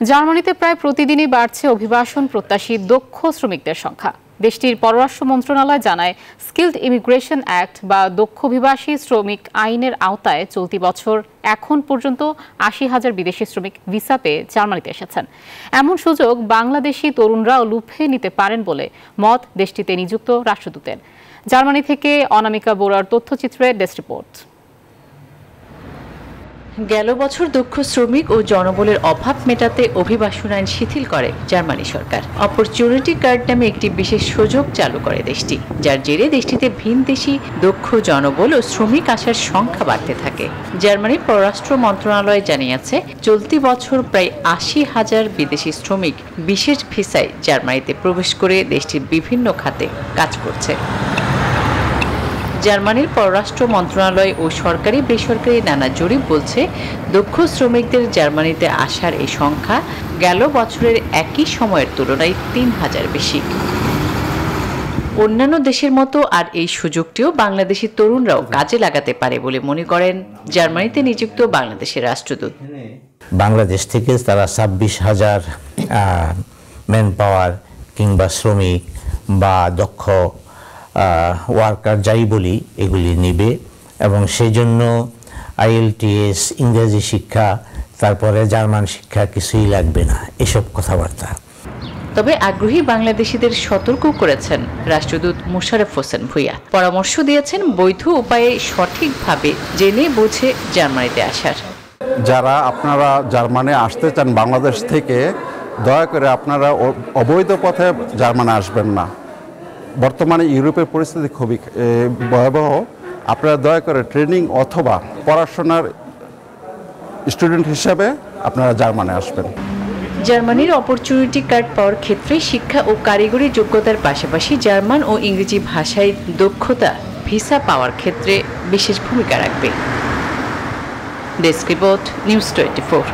জার্মানিতে প্রায় প্রতিদিনই বাড়ছে অভিবাসন প্রত্যাশী দক্ষ শ্রমিকদের সংখ্যা। দেশটির পররাষ্ট্র মন্ত্রণালয় জানায়, স্কিলড ইমিগ্রেশন অ্যাক্ট বা দক্ষ অভিবাসী শ্রমিক আইনের আওতায় চলতি বছর এখন পর্যন্ত ৮০,০০০ বিদেশি শ্রমিক ভিসা পেয়ে জার্মানিতে এসেছেন। এমন সুযোগ বাংলাদেশি তরুণরাও লুফে নিতে পারেন বলে মত দেশটিতে নিযুক্ত রাষ্ট্রদূতের। জার্মানি থেকে অনামিকা বোরার তথ্যচিত্রে ডেস্ক রিপোর্ট। গেল বছর দক্ষ শ্রমিক ও জনবলের অভাব মেটাতে অভিবাসন আইন শিথিল করে জার্মানি সরকার। অপরচুনিটি কার্ড নামে একটি বিশেষ সুযোগ চালু করে দেশটি, যার জেরে দেশটিতে ভিনদেশি দক্ষ জনবল ও শ্রমিক আসার সংখ্যা বাড়তে থাকে। জার্মানির পররাষ্ট্র মন্ত্রণালয় জানিয়েছে, চলতি বছর প্রায় ৮০,০০০ বিদেশি শ্রমিক বিশেষ ভিসায় জার্মানিতে প্রবেশ করে দেশটির বিভিন্ন খাতে কাজ করছে। জার্মানির পররাষ্ট্র মন্ত্রণালয় ও সরকারি বেসরকারি নানা জরিপ বলছে, দক্ষ শ্রমিকদের জার্মানিতে আসার এই সংখ্যা গেল বছরের একই সময়ের তুলনায় ৩,০০০ বেশি। অন্যান্য দেশের মতো আর এই সুযোগটিও বাংলাদেশি তরুণরাও কাজে লাগাতে পারে বলে মনে করেন জার্মানিতে নিযুক্ত বাংলাদেশের রাষ্ট্রদূত। বাংলাদেশ থেকে তারা ২৬,০০০ ম্যান পাওয়ার কিংবা শ্রমিক বা দক্ষ ওয়ার্কার যাই বলি এগুলি নেবে, এবং সেই জন্য IELTS, ইংরেজি শিক্ষা, তারপরে জার্মান শিক্ষা কিছুই লাগবে না, এসব কথাবার্তা। তবে আগ্রহী বাংলাদেশিদের সতর্ক করেছেন রাষ্ট্রদূত মোশাররফ হোসেন ভূঁইয়া। পরামর্শ দিয়েছেন বৈধ উপায়ে সঠিকভাবে জেনে বুঝে জার্মানিতে আসার। যারা আপনারা জার্মানি আসতে চান বাংলাদেশ থেকে, দয়া করে আপনারা অবৈধ পথে জার্মানি আসবেন না। বর্তমানে ইউরোপের পরিস্থিতি খুবই ভয়াবহ। আপনারা দয়া করে ট্রেনিং অথবা পড়াশোনার স্টুডেন্ট হিসেবে আপনারা জার্মানি আসবেন। জার্মানির অপরচুনিটি কার্ড পাওয়ার ক্ষেত্রে শিক্ষা ও কারিগরি যোগ্যতার পাশাপাশি জার্মান ও ইংরেজি ভাষায় দক্ষতা ভিসা পাওয়ার ক্ষেত্রে বিশেষ ভূমিকা রাখবে। Desk report, news 24।